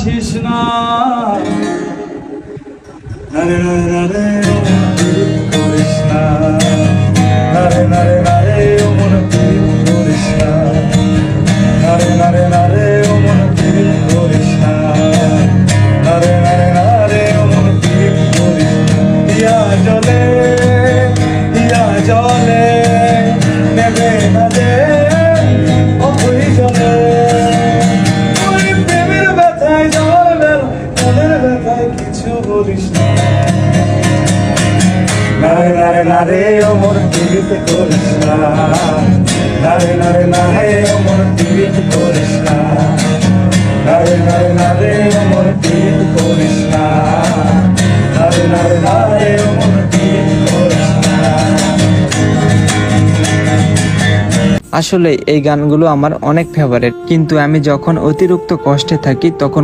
আসিস না। নারে নারে নারে করিস না, নারে নারে নারে ও মন করিস না, নারে নারে নারে ও মন করিস না, নারে নারে নারে ও মন করিস না। হিয়া জলে হিয়া জলে নেবে না যে অথই জলে, ওই প্রেমের ব্যথায় জল মেল মনের ব্যথায় কিছু বলিস না। নারে নারে নারে ও মন করিস না, নারে নারে নারে ও মন করিস না, নারে নারে নারে ও মন করিস না, নারে নারে নারে ও মন করিস না। আসলে এই গানগুলো আমার অনেক ফেভারিট, কিন্তু আমি যখন অতিরিক্ত কষ্টে থাকি তখন